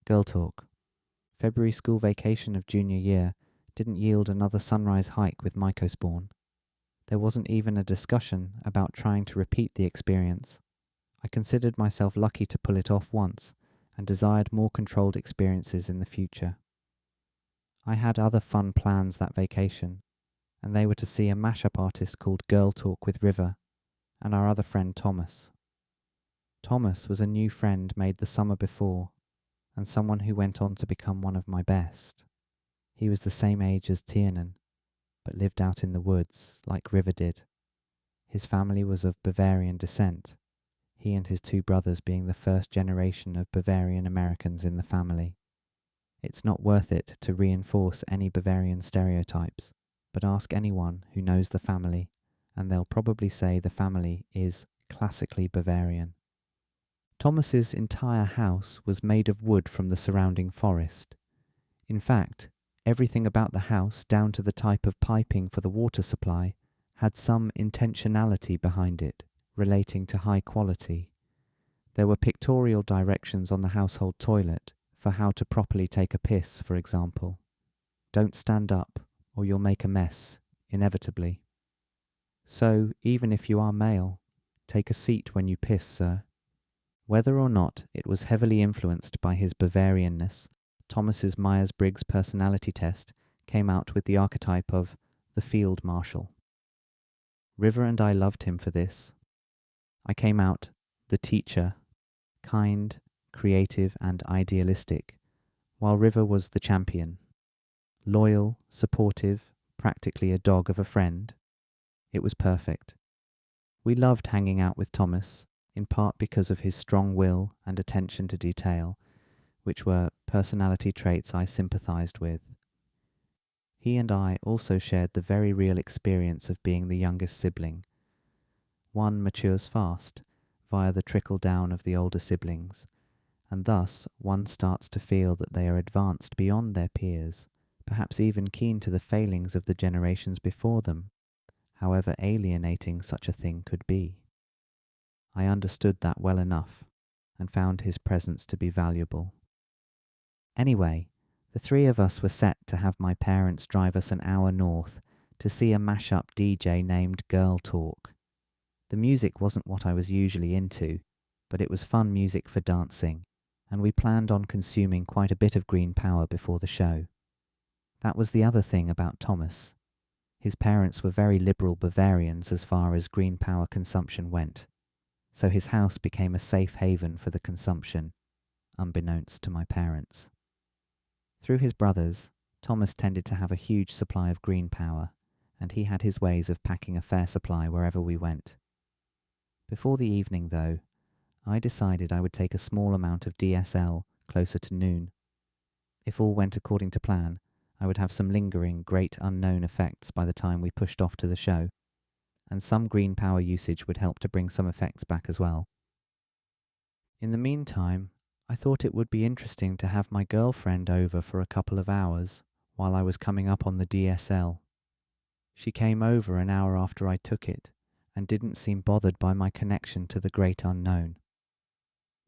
Girl talk. February school vacation of junior year didn't yield another sunrise hike with mycospawn. There wasn't even a discussion about trying to repeat the experience. I considered myself lucky to pull it off once and desired more controlled experiences in the future. I had other fun plans that vacation, and they were to see a mashup artist called Girl Talk with River and our other friend Thomas. Thomas was a new friend made the summer before, and someone who went on to become one of my best. He was the same age as Tiernan, but lived out in the woods like River did. His family was of Bavarian descent, he and his two brothers being the first generation of Bavarian Americans in the family. It's not worth it to reinforce any Bavarian stereotypes, but ask anyone who knows the family, and they'll probably say the family is classically Bavarian. Thomas's entire house was made of wood from the surrounding forest. In fact, everything about the house, down to the type of piping for the water supply, had some intentionality behind it, relating to high quality. There were pictorial directions on the household toilet for how to properly take a piss, for example. Don't stand up, or you'll make a mess, inevitably. So, even if you are male, take a seat when you piss, sir. Whether or not it was heavily influenced by his Bavarianness, Thomas's Myers-Briggs personality test came out with the archetype of the field marshal. River and I loved him for this. I came out the teacher, kind, creative and idealistic, while River was the champion, loyal, supportive, practically a dog of a friend. It was perfect. We loved hanging out with Thomas, in part because of his strong will and attention to detail, which were personality traits I sympathized with. He and I also shared the very real experience of being the youngest sibling. One matures fast, via the trickle-down of the older siblings, and thus one starts to feel that they are advanced beyond their peers, perhaps even keen to the failings of the generations before them, however alienating such a thing could be. I understood that well enough, and found his presence to be valuable. Anyway, the three of us were set to have my parents drive us an hour north to see a mashup DJ named Girl Talk. The music wasn't what I was usually into, but it was fun music for dancing, and we planned on consuming quite a bit of green power before the show. That was the other thing about Thomas. His parents were very liberal Bavarians as far as green power consumption went, so his house became a safe haven for the consumption, unbeknownst to my parents. Through his brothers, Thomas tended to have a huge supply of green power, and he had his ways of packing a fair supply wherever we went. Before the evening, though, I decided I would take a small amount of DSL closer to noon. If all went according to plan, I would have some lingering, great unknown effects by the time we pushed off to the show, and some green power usage would help to bring some effects back as well. In the meantime, I thought it would be interesting to have my girlfriend over for a couple of hours while I was coming up on the DSL. She came over an hour after I took it and didn't seem bothered by my connection to the great unknown.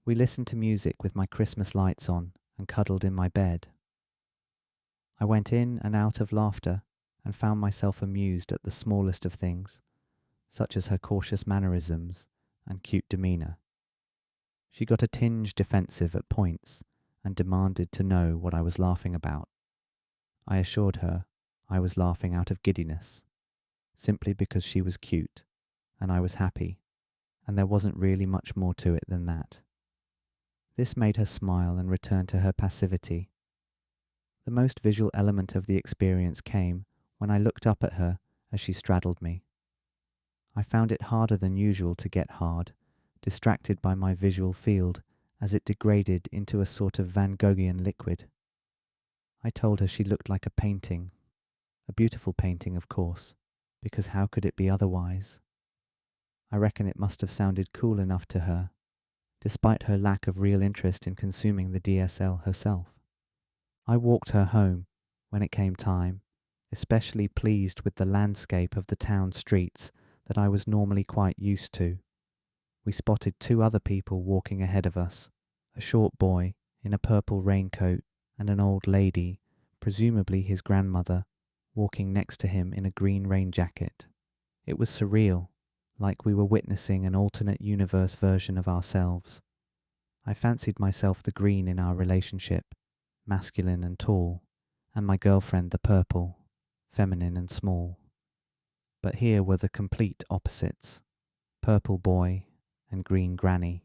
We listened to music with my Christmas lights on and cuddled in my bed. I went in and out of laughter and found myself amused at the smallest of things, such as her cautious mannerisms and cute demeanour. She got a tinge defensive at points and demanded to know what I was laughing about. I assured her I was laughing out of giddiness, simply because she was cute and I was happy, and there wasn't really much more to it than that. This made her smile and return to her passivity. The most visual element of the experience came when I looked up at her as she straddled me. I found it harder than usual to get hard, distracted by my visual field as it degraded into a sort of Van Goghian liquid. I told her she looked like a painting, a beautiful painting of course, because how could it be otherwise? I reckon it must have sounded cool enough to her, despite her lack of real interest in consuming the DSL herself. I walked her home when it came time, especially pleased with the landscape of the town streets that I was normally quite used to. We spotted two other people walking ahead of us, a short boy in a purple raincoat and an old lady, presumably his grandmother, walking next to him in a green rain jacket. It was surreal, like we were witnessing an alternate universe version of ourselves. I fancied myself the green in our relationship, masculine and tall, and my girlfriend the purple, feminine and small. But here were the complete opposites, purple boy and green granny.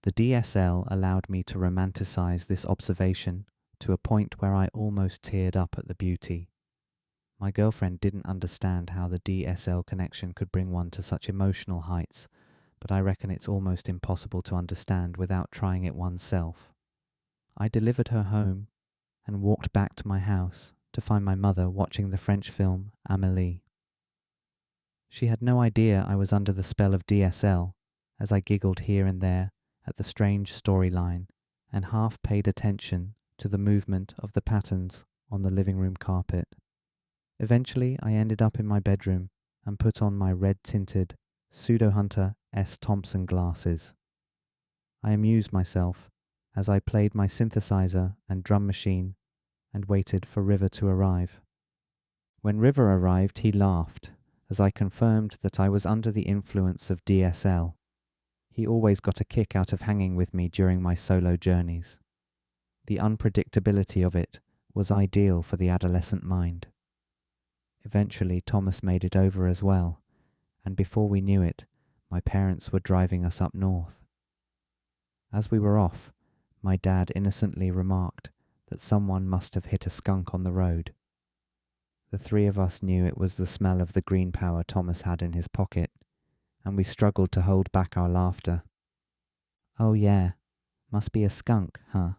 The DSL allowed me to romanticize this observation to a point where I almost teared up at the beauty. My girlfriend didn't understand how the DSL connection could bring one to such emotional heights, but I reckon it's almost impossible to understand without trying it oneself. I delivered her home and walked back to my house to find my mother watching the French film Amélie. She had no idea I was under the spell of DSL, as I giggled here and there at the strange storyline and half paid attention to the movement of the patterns on the living room carpet. Eventually I ended up in my bedroom and put on my red-tinted Pseudo-Hunter S. Thompson glasses. I amused myself as I played my synthesizer and drum machine and waited for River to arrive. When River arrived, he laughed as I confirmed that I was under the influence of DSL. He always got a kick out of hanging with me during my solo journeys. The unpredictability of it was ideal for the adolescent mind. Eventually Thomas made it over as well, and before we knew it, my parents were driving us up north. As we were off, my dad innocently remarked that someone must have hit a skunk on the road. The three of us knew it was the smell of the green power Thomas had in his pocket, and we struggled to hold back our laughter. "Oh yeah, must be a skunk, huh?"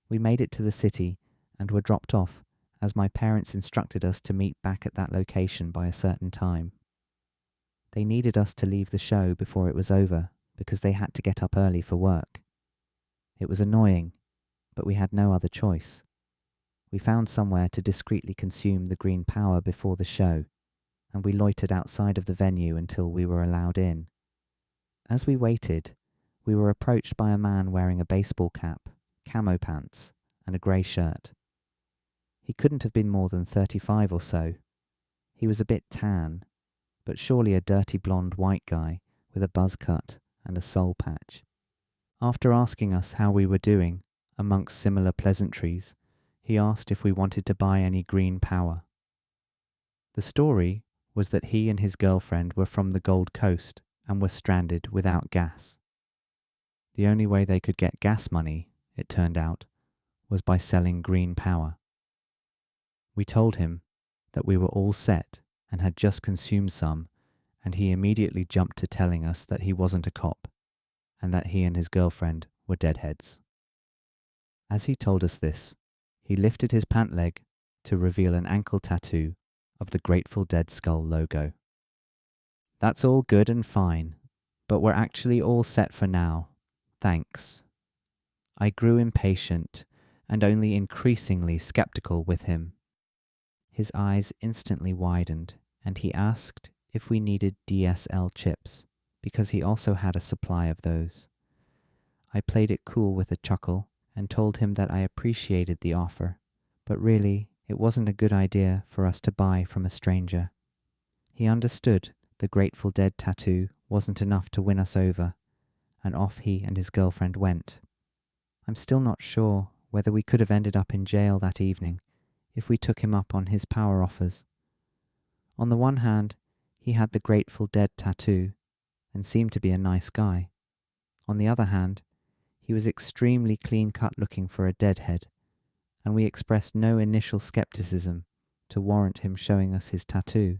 We made it to the city and were dropped off as my parents instructed us to meet back at that location by a certain time. They needed us to leave the show before it was over because they had to get up early for work. It was annoying, but we had no other choice. We found somewhere to discreetly consume the green power before the show, and we loitered outside of the venue until we were allowed in. As we waited, we were approached by a man wearing a baseball cap, camo pants, and a grey shirt. He couldn't have been more than 35 or so. He was a bit tan, but surely a dirty blonde white guy with a buzz cut and a soul patch. After asking us how we were doing, amongst similar pleasantries, he asked if we wanted to buy any green power. The story was that he and his girlfriend were from the Gold Coast and were stranded without gas. The only way they could get gas money, it turned out, was by selling green power. We told him that we were all set and had just consumed some, and he immediately jumped to telling us that he wasn't a cop and that he and his girlfriend were deadheads. As he told us this, he lifted his pant leg to reveal an ankle tattoo of the Grateful Dead skull logo. "That's all good and fine, but we're actually all set for now. Thanks." I grew impatient and only increasingly skeptical with him. His eyes instantly widened, and he asked if we needed DSL chips, because he also had a supply of those. I played it cool with a chuckle and told him that I appreciated the offer, but really it wasn't a good idea for us to buy from a stranger. He understood the Grateful Dead tattoo wasn't enough to win us over, and off he and his girlfriend went. I'm still not sure whether we could have ended up in jail that evening if we took him up on his power offers. On the one hand, he had the Grateful Dead tattoo and seemed to be a nice guy. On the other hand, he was extremely clean-cut looking for a deadhead, and we expressed no initial skepticism to warrant him showing us his tattoo.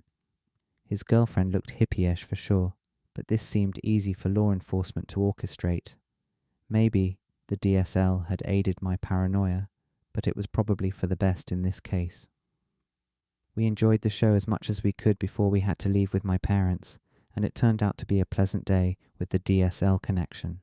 His girlfriend looked hippie-ish for sure, but this seemed easy for law enforcement to orchestrate. Maybe the DSL had aided my paranoia, but it was probably for the best in this case. We enjoyed the show as much as we could before we had to leave with my parents, and it turned out to be a pleasant day with the DSL connection.